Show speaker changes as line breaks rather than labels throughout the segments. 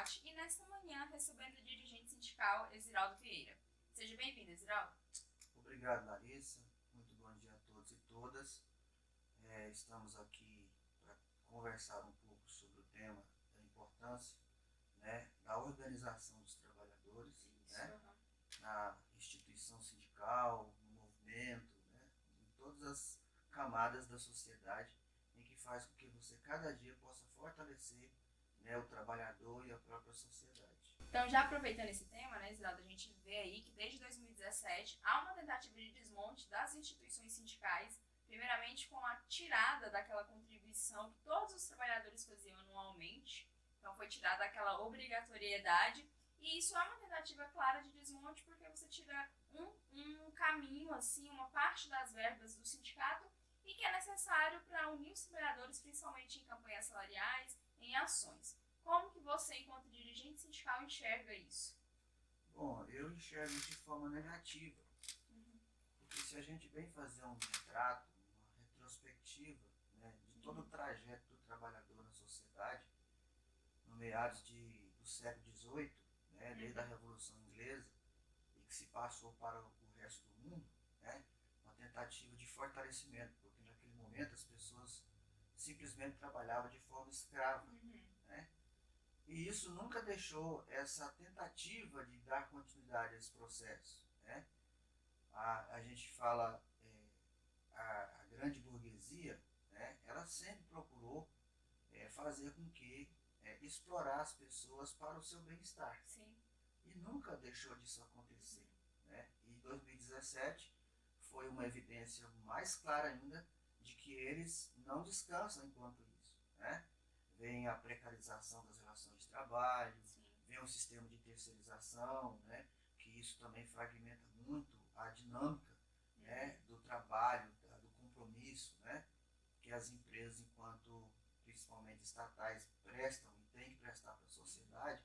Debate e nesta manhã recebendo o dirigente sindical Exiraldo Vieira. Seja bem-vindo, Exiraldo.
Obrigado, Larissa. Muito bom dia a todos e todas. Estamos aqui para conversar um pouco sobre o tema da importância, da organização dos trabalhadores, na instituição sindical, no movimento, em todas as camadas da sociedade, em que faz com que você cada dia possa fortalecer, o trabalhador e a própria sociedade.
Então, já aproveitando esse tema, Exiraldo, a gente vê aí que desde 2017 há uma tentativa de desmonte das instituições sindicais, primeiramente com a tirada daquela contribuição que todos os trabalhadores faziam anualmente. Então, foi tirada aquela obrigatoriedade. E isso é uma tentativa clara de desmonte, porque você tira um caminho, assim, uma parte das verbas do sindicato e que é necessário para unir os trabalhadores, principalmente em campanhas salariais, em ações. Como que você, enquanto dirigente sindical, enxerga isso?
Bom, eu enxergo de forma negativa, porque se a gente bem fazer um retrato, uma retrospectiva, de todo o trajeto do trabalhador na sociedade, no meados do século XVIII, desde a Revolução Inglesa, e que se passou para o resto do mundo, uma tentativa de fortalecimento, porque naquele momento as pessoas simplesmente trabalhavam de forma escrava. E isso nunca deixou essa tentativa de dar continuidade a esse processo. A gente fala, a grande burguesia, ela sempre procurou fazer com que explorar as pessoas para o seu bem-estar.
Sim.
E nunca deixou disso acontecer. E 2017 foi uma evidência mais clara ainda de que eles não descansam enquanto isso. Vem a precarização das relações de trabalho, vem o sistema de terceirização, que isso também fragmenta muito a dinâmica do trabalho, do compromisso, que as empresas, enquanto principalmente estatais, prestam e têm que prestar para a sociedade.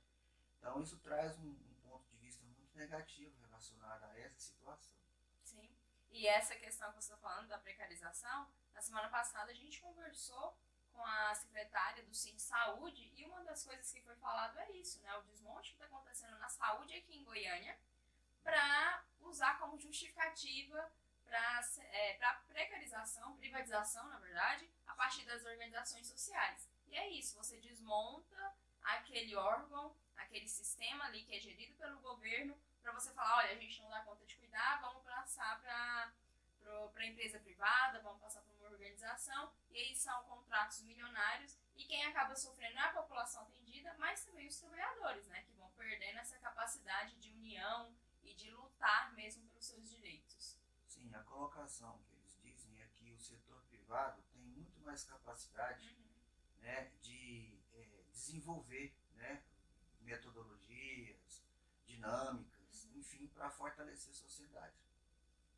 Então isso traz um ponto de vista muito negativo relacionado a essa situação.
Sim. E essa questão que você está falando da precarização, na semana passada a gente conversou com a secretária do Cid Saúde e uma das coisas que foi falado é isso, o desmonte que está acontecendo na saúde aqui em Goiânia para usar como justificativa para precarização, privatização, na verdade, a partir das organizações sociais. E é isso, você desmonta aquele órgão, aquele sistema ali que é gerido pelo governo para você falar, olha, a gente não dá conta de cuidar, vamos passar para a empresa privada, vamos passar para uma organização, e aí são contratos milionários, e quem acaba sofrendo é a população atendida, mas também os trabalhadores, que vão perdendo essa capacidade de união e de lutar mesmo pelos seus direitos.
Sim, a colocação que eles dizem é que o setor privado tem muito mais capacidade de desenvolver metodologias, dinâmicas, enfim, para fortalecer a sociedade.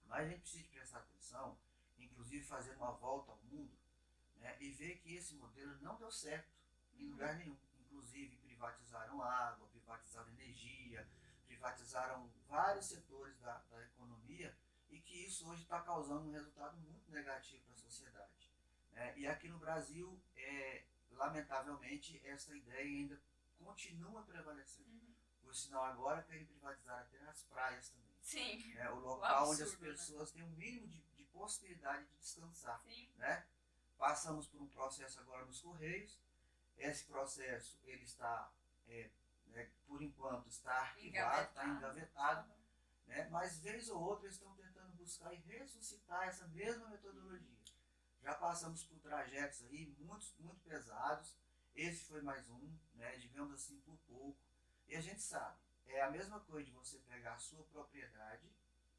Mas a gente precisa prestar atenção, inclusive fazer uma volta ao mundo, e ver que esse modelo não deu certo em lugar nenhum. Inclusive privatizaram água, privatizaram energia, privatizaram vários setores da economia e que isso hoje está causando um resultado muito negativo para a sociedade. E aqui no Brasil, lamentavelmente, essa ideia ainda continua prevalecendo. Por sinal, agora querem privatizar até as praias também.
Sim.
O local
absurdo,
onde as pessoas têm um mínimo de possibilidade de descansar.
Sim.
Passamos por um processo agora nos Correios. Esse processo ele está, por enquanto, está arquivado, está engavetado. Mas vez ou outra eles estão tentando buscar e ressuscitar essa mesma metodologia. Já passamos por trajetos aí muito pesados. Esse foi mais um, digamos assim, por pouco. E a gente sabe, é a mesma coisa de você pegar a sua propriedade,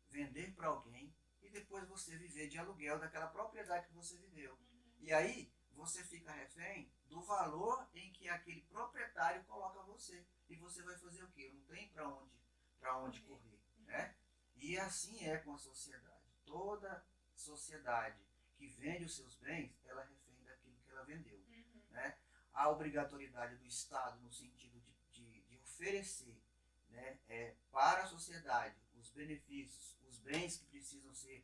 vender para alguém e depois você viver de aluguel daquela propriedade que você viveu. E aí você fica refém do valor em que aquele proprietário coloca você. E você vai fazer o quê? Não tem para onde correr. E assim é com a sociedade. Toda sociedade que vende os seus bens, ela é refém daquilo que ela vendeu. A obrigatoriedade do Estado no sentido de oferecer para a sociedade os benefícios, os bens que precisam ser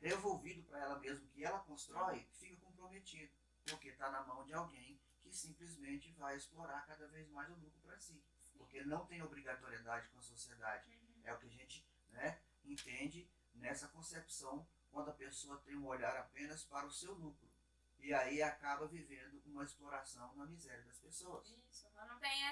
devolvidos para ela mesma, que ela constrói, fica comprometido, porque está na mão de alguém que simplesmente vai explorar cada vez mais o lucro para si. Porque não tem obrigatoriedade com a sociedade. É o que a gente, né, entende nessa concepção, quando a pessoa tem um olhar apenas para o seu lucro. E aí acaba vivendo uma exploração na miséria das pessoas.
Isso, não tem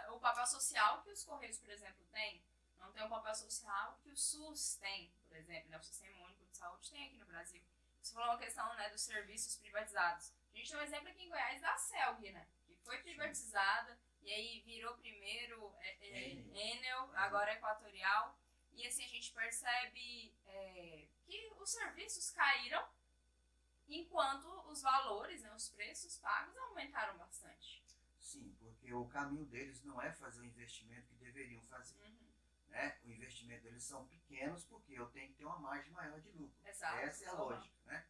o papel social que os Correios, por exemplo, têm. Não tem o papel social que o SUS tem, por exemplo, né? O Sistema Único de Saúde tem aqui no Brasil. Você falou uma questão, né, dos serviços privatizados. A gente tem um exemplo aqui em Goiás da CELG, né? Que foi privatizada. Sim. E aí virou primeiro Enel, agora Equatorial. E assim, a gente percebe que os serviços caíram enquanto os valores, né, os preços pagos aumentaram bastante.
Sim, porque o caminho deles não é fazer o investimento que deveriam fazer. Né? O investimento deles são pequenos porque eu tenho que ter uma margem maior de lucro.
Exato.
Essa é a lógica. Né?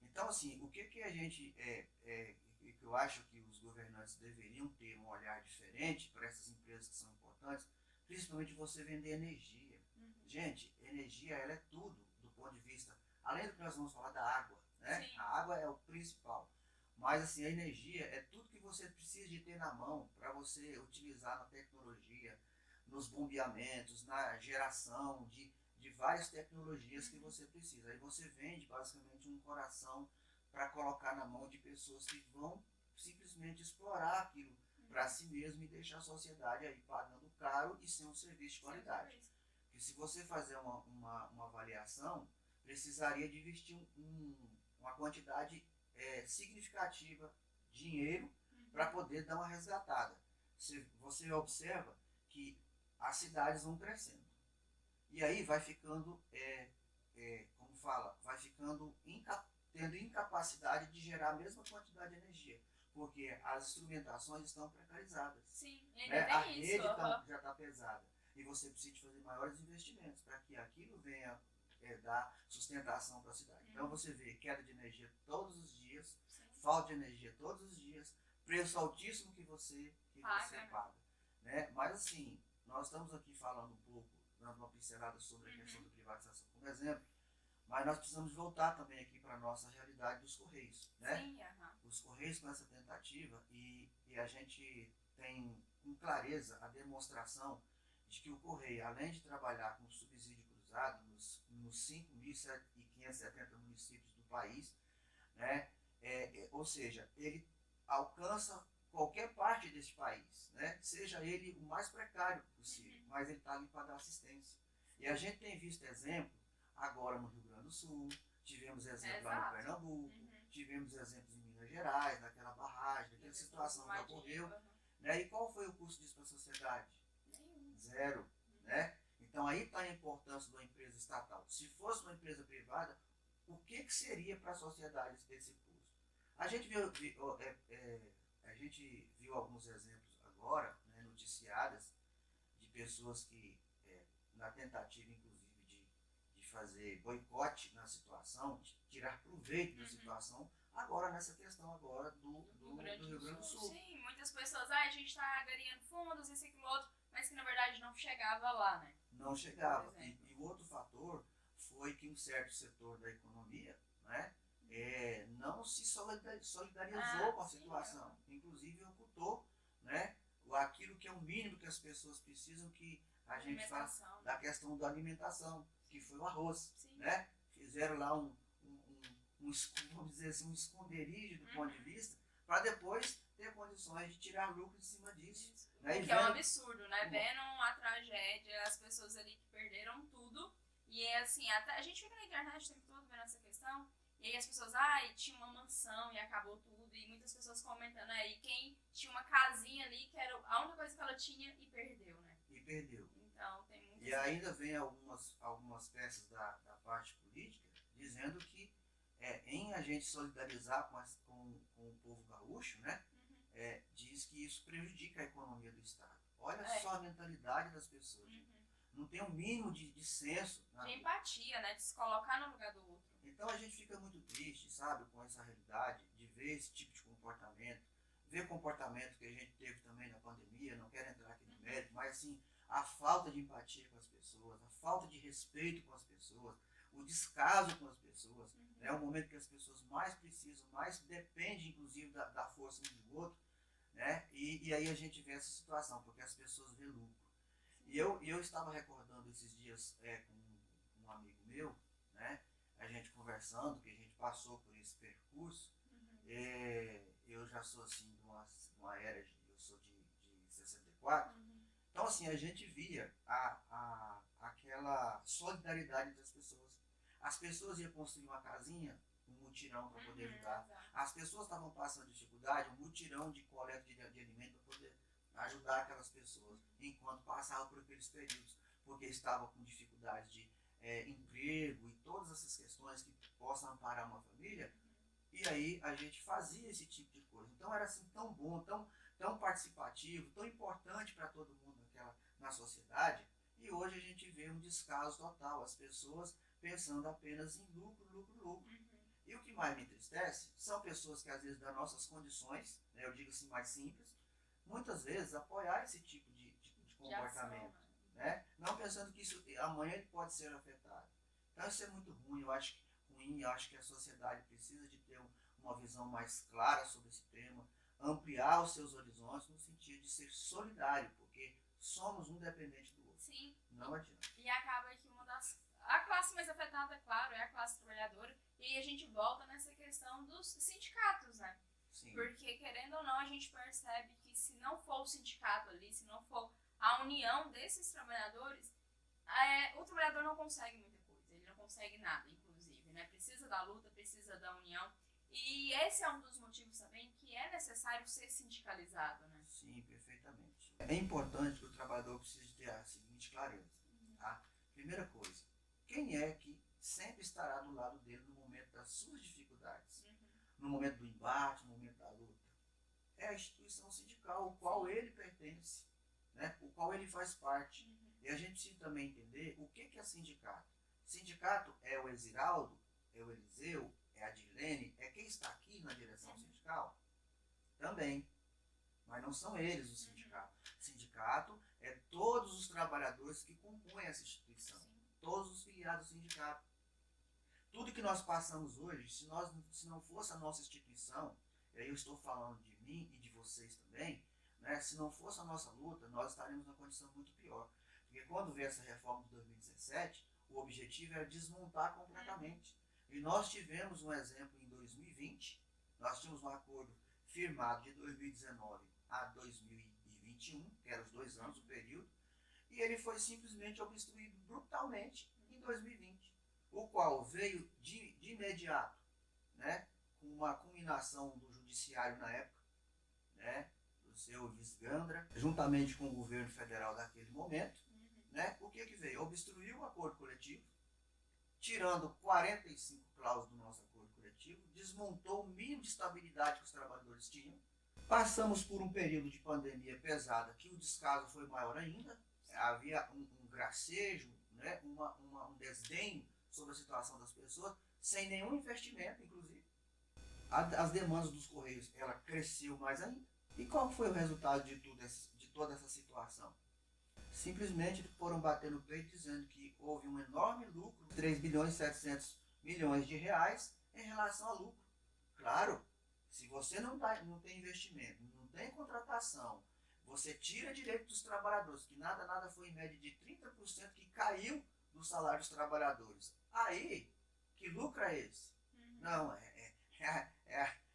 Então, assim, o que a gente... que eu acho que os governantes deveriam ter um olhar diferente para essas empresas que são importantes, principalmente você vender energia. Gente, energia ela é tudo do ponto de vista... Além do que nós vamos falar da água. Né? A água é o principal. Mas assim, a energia é tudo que você precisa de ter na mão para você utilizar na tecnologia, nos bombeamentos, na geração de várias tecnologias que você precisa. Aí você vende basicamente um coração para colocar na mão de pessoas que vão simplesmente explorar aquilo para si mesmo e deixar a sociedade aí pagando caro e sem um serviço de qualidade. Porque se você fazer uma avaliação, precisaria de investir uma quantidade significativa de dinheiro para poder dar uma resgatada. Você observa que as cidades vão crescendo. E aí vai ficando, como fala, vai ficando tendo incapacidade de gerar a mesma quantidade de energia. Porque as instrumentações estão precarizadas.
Sim,
né? A rede já está pesada. E você precisa de fazer maiores investimentos para que aquilo venha dar sustentação para a cidade. Então você vê queda de energia todos os dias, falta de energia todos os dias, preço altíssimo que você paga. Né? Mas assim, nós estamos aqui falando um pouco, dando uma pincelada sobre a questão da privatização como exemplo, mas nós precisamos voltar também aqui para a nossa realidade dos Correios. Né?
Sim,
Os Correios com essa tentativa e a gente tem com clareza a demonstração de que o Correio, além de trabalhar com subsídio cruzado nos 5.570 municípios do país, né? Ou seja, ele alcança qualquer parte desse país, né? Seja ele o mais precário possível, mas ele está ali para dar assistência. E a gente tem visto exemplo agora no Rio Grande do Sul, tivemos exemplo lá no Pernambuco, tivemos exemplos em Minas Gerais, naquela barragem, naquela situação que ocorreu. Né? E qual foi o custo disso para a sociedade? Zero. Né? Então aí está a importância de uma empresa estatal. Se fosse uma empresa privada, o que seria para a sociedade esse custo? A gente viu alguns exemplos agora, né, noticiadas, de pessoas que, na tentativa inclusive de fazer boicote na situação, de tirar proveito da situação, agora nessa questão agora do Rio Grande do Sul.
Sim, muitas pessoas, a gente está ganhando fundos, isso e aquilo outro, mas que na verdade não chegava lá, né?
Não chegava. E o outro fator foi que um certo setor da economia, né, não se solidarizou com a situação. Inclusive ocultou, né, aquilo que é o mínimo que as pessoas precisam, que a gente fala da questão da alimentação, que foi o arroz. Né? Fizeram lá vamos dizer assim, um esconderijo do ponto de vista, para depois ter condições de tirar lucro em cima disso. Né?
Que é um absurdo, né? Vendo a tragédia, as pessoas ali que perderam tudo. E é assim, até a gente fica na internet o tempo todo vendo essa questão. E aí as pessoas, tinha uma mansão e acabou tudo. E muitas pessoas comentando aí, quem tinha uma casinha ali, que era a única coisa que ela tinha e perdeu, né?
E perdeu.
Então tem muitas...
E ainda vem algumas peças da parte política dizendo que em a gente solidarizar com o povo gaúcho, né? Diz que isso prejudica a economia do Estado. Olha só a mentalidade das pessoas. Não tem um mínimo de senso.
De empatia, né? De se colocar no lugar do outro.
Então a gente fica muito triste, sabe, com essa realidade, de ver esse tipo de comportamento, ver comportamento que a gente teve também na pandemia, não quero entrar aqui no mérito, mas assim, a falta de empatia com as pessoas, a falta de respeito com as pessoas, o descaso com as pessoas, né, o momento que as pessoas mais precisam, mais dependem inclusive da força um do outro, né? E aí a gente vê essa situação, porque as pessoas vê lucro. E eu estava recordando esses dias com um amigo meu, né? A gente conversando, que a gente passou por esse percurso. Eu já sou assim de uma era, eu sou de 64. Então assim, a gente via aquela solidariedade das pessoas. As pessoas iam construir uma casinha, um mutirão para poder ajudar. As pessoas estavam passando dificuldade, um mutirão de coleta de alimento para poder ajudar aquelas pessoas, enquanto passavam por aqueles períodos, porque estavam com dificuldade de emprego e todas essas questões que possam amparar uma família. E aí a gente fazia esse tipo de coisa. Então era assim tão bom, tão participativo, tão importante para todo mundo na sociedade. E hoje a gente vê um descaso total, as pessoas pensando apenas em lucro, lucro, lucro. E o que mais me entristece são pessoas que às vezes das nossas condições, né, eu digo assim mais simples, muitas vezes apoiar esse tipo de comportamento, né? Não pensando que isso amanhã ele pode ser afetado. Então isso é muito ruim, eu acho que a sociedade precisa de ter uma visão mais clara sobre esse tema, ampliar os seus horizontes no sentido de ser solidário, porque somos um dependente do outro.
Sim.
Não adianta.
E acaba que a classe mais afetada, claro, é a classe trabalhadora. E aí a gente volta nessa questão dos sindicatos, né?
Sim.
Porque, querendo ou não, a gente percebe que se não for o sindicato ali, se não for a união desses trabalhadores, o trabalhador não consegue muita coisa. Ele não consegue nada, inclusive, né? Precisa da luta, precisa da união. E esse é um dos motivos também que é necessário ser sindicalizado, né?
Sim, perfeitamente. É importante que o trabalhador precise ter a seguinte clareza. Tá? Primeira coisa, quem é que sempre estará do lado dele no momento das suas dificuldades? No momento do embate, no momento da luta? É a instituição sindical, o qual ele pertence, né? O qual ele faz parte. E a gente precisa também entender o que é sindicato. Sindicato é o Exiraldo, é o Eliseu, é a Dilene, é quem está aqui na direção sindical? Também. Mas não são eles o sindicato. Não é todos os trabalhadores que compõem essa instituição. Todos os filiados do sindicato. Tudo que nós passamos hoje, se não fosse a nossa instituição, e aí eu estou falando de mim e de vocês também, né, se não fosse a nossa luta, nós estaríamos numa condição muito pior. Porque quando veio essa reforma de 2017, o objetivo era desmontar completamente. E nós tivemos um exemplo em 2020, nós tínhamos um acordo firmado de 2019 a 2021, que eram os 2 anos, o período, e ele foi simplesmente obstruído brutalmente em 2020, o qual veio de imediato, né, com uma culminação do judiciário na época, né, do seu Visgandra, juntamente com o governo federal daquele momento, né, o que veio? Obstruiu o acordo coletivo, tirando 45 cláusulas do nosso acordo coletivo, desmontou o mínimo de estabilidade que os trabalhadores tinham. Passamos por um período de pandemia pesada, que o descaso foi maior ainda, havia um gracejo, né, um desdém sobre a situação das pessoas, sem nenhum investimento, inclusive. As demandas dos Correios, ela cresceu mais ainda. E qual foi o resultado de toda essa situação? Simplesmente foram bater no peito dizendo que houve um enorme lucro, 3 bilhões e 700 milhões de reais, em relação ao lucro. Claro, se você não tem investimento, não tem contratação, você tira direito dos trabalhadores, que nada foi em média de 30% que caiu do salário dos trabalhadores. Aí, que lucro é esse? Não,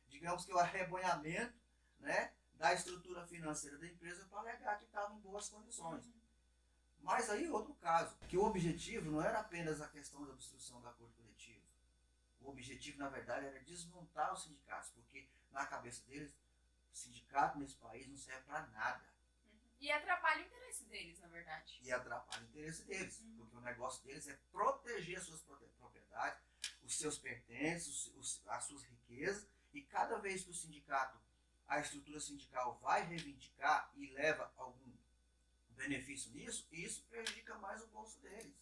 digamos que o arrebanhamento, né, da estrutura financeira da empresa para alegar que estava em boas condições. Mas aí outro caso, que o objetivo não era apenas a questão da obstrução do acordo coletivo. O objetivo, na verdade, era desmontar os sindicatos, porque na cabeça deles, o sindicato nesse país não serve para nada.
E atrapalha o interesse deles, na verdade.
E atrapalha o interesse deles, porque o negócio deles é proteger as suas propriedades, os seus pertences, as suas riquezas, e cada vez que o sindicato, a estrutura sindical vai reivindicar e leva algum benefício nisso, isso prejudica mais o bolso deles.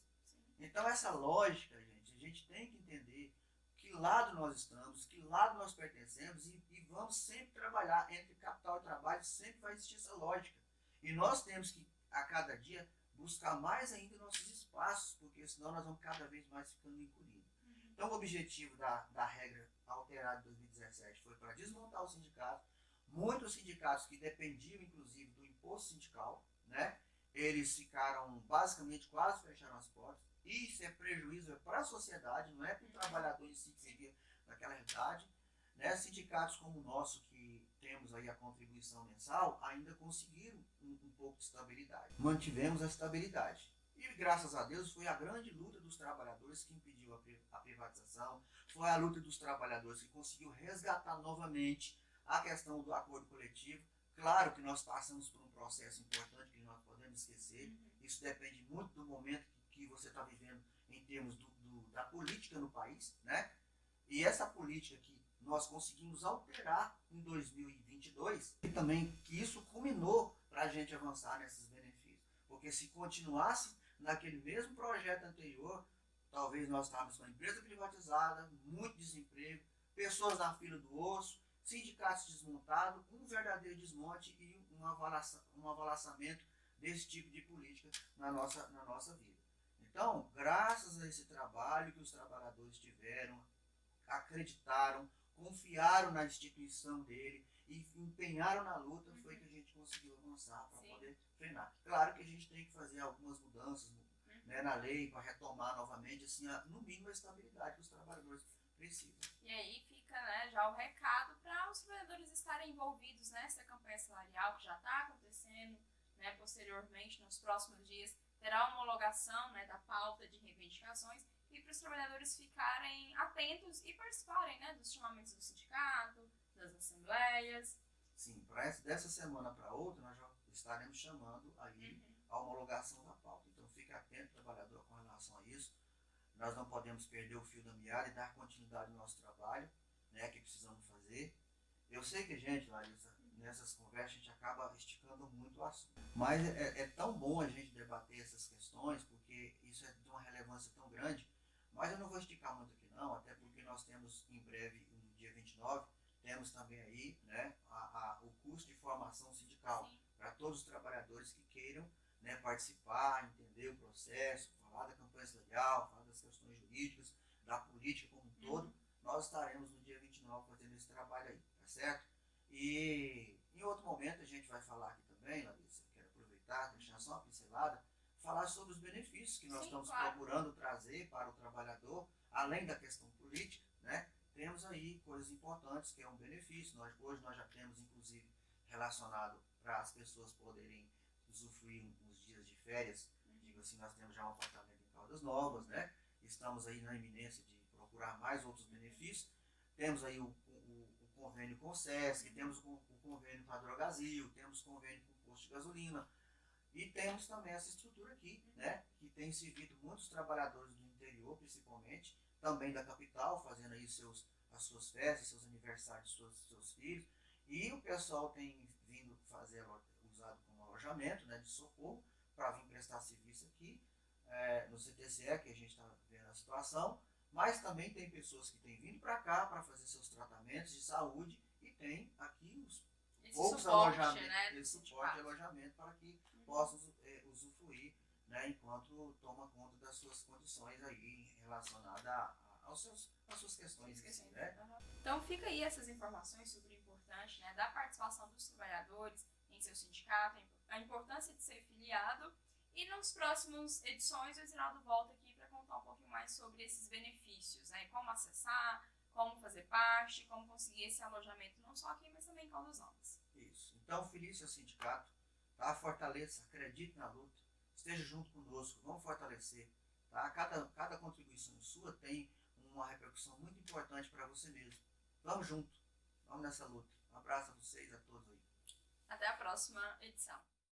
Então essa lógica, gente, a gente tem que entender que lado nós estamos, que lado nós pertencemos e vamos sempre trabalhar entre capital e trabalho, sempre vai existir essa lógica. E nós temos que, a cada dia, buscar mais ainda nossos espaços, porque senão nós vamos cada vez mais ficando encolhidos. Então o objetivo da regra alterada de 2017 foi para desmontar o sindicato, Muitos sindicatos que dependiam, inclusive, do imposto sindical, né? Eles ficaram, basicamente, quase fecharam as portas. Isso é prejuízo para a sociedade, não é para o trabalhador em si que vivia naquela realidade. Né? Sindicatos como o nosso, que temos aí a contribuição mensal, ainda conseguiram um pouco de estabilidade. Mantivemos a estabilidade. E graças a Deus foi a grande luta dos trabalhadores que impediu a privatização, foi a luta dos trabalhadores que conseguiu resgatar novamente a questão do acordo coletivo. Claro que nós passamos por um processo importante que nós podemos esquecer, isso depende muito do momento que você está vivendo em termos da política no país, né? E essa política que nós conseguimos alterar em 2022 e também que isso culminou para a gente avançar nesses benefícios. Porque se continuasse naquele mesmo projeto anterior, talvez nós estávamos com a empresa privatizada, muito desemprego, pessoas na fila do osso, sindicatos desmontados, um verdadeiro desmonte e um avalacamento desse tipo de política na nossa vida. Então, graças a esse trabalho que os trabalhadores tiveram, acreditaram, confiaram na instituição dele e empenharam na luta, foi que a gente conseguiu avançar para poder frenar. Claro que a gente tem que fazer algumas mudanças, né, na lei para retomar novamente, assim, no mínimo a estabilidade que os trabalhadores precisam.
E aí fica, né, já o recado para os trabalhadores estarem envolvidos nessa campanha salarial que já está acontecendo, né, posteriormente, nos próximos dias, terá uma homologação, né, da pauta de reivindicações e para os trabalhadores ficarem atentos e participarem, né, dos chamamentos do sindicato, das assembleias.
Sim, dessa semana para outra nós já estaremos chamando aí a homologação da pauta. Então fique atento, trabalhador, com relação a isso. Nós não podemos perder o fio da meada e dar continuidade ao nosso trabalho, né, que precisamos fazer. Eu sei que, gente, Larissa, nessas conversas a gente acaba esticando muito o assunto. Mas é tão bom a gente debater essas questões, porque isso é de uma relevância tão grande. Mas eu não vou esticar muito aqui não, até porque nós temos em breve, no dia 29, temos também aí, né, o curso de formação sindical para todos os trabalhadores que queiram, né, participar, entender o processo, falar da campanha salarial, falar das questões jurídicas, da política como um todo. Nós estaremos no dia 29 fazendo esse trabalho aí, tá certo? E em outro momento a gente vai falar aqui também, Larissa, quero aproveitar, deixar só uma pincelada, falar sobre os benefícios que nós estamos procurando trazer para o trabalhador, além da questão política, né? Temos aí coisas importantes que é um benefício. Hoje nós já temos, inclusive, relacionado para as pessoas poderem usufruir uns dias de férias. Digo assim, nós temos já um apartamento em Caldas Novas, né? Estamos aí na iminência de procurar mais outros benefícios. Temos aí o convênio com o SESC, temos o convênio com a Drogazil, temos convênio com o posto de gasolina. E temos também essa estrutura aqui, né, que tem servido muitos trabalhadores do interior, principalmente, também da capital, fazendo aí as suas festas, seus aniversários de seus filhos. E o pessoal tem vindo usado como alojamento, né, de socorro, para vir prestar serviço aqui, no CTCE, que a gente está vendo a situação. Mas também tem pessoas que têm vindo para cá para fazer seus tratamentos de saúde e tem aqui os poucos alojamentos, né, esse suporte de alojamento para que possam usufruir, né, enquanto toma conta das suas condições aí relacionadas às suas questões. Né?
Então fica aí essas informações super importantes, né, da participação dos trabalhadores em seu sindicato, a importância de ser filiado. E nas próximas edições o Exinaldo volta aqui para contar um pouquinho mais sobre esses benefícios, né, como acessar, como fazer parte, como conseguir esse alojamento não só aqui, mas também em Caldas Novas.
Isso. Então, feliz seu sindicato, tá? Fortaleça, acredite na luta, esteja junto conosco, vamos fortalecer, tá? Cada contribuição sua tem uma repercussão muito importante para você mesmo. Vamos junto, vamos nessa luta. Um abraço a vocês, a todos aí.
Até a próxima edição.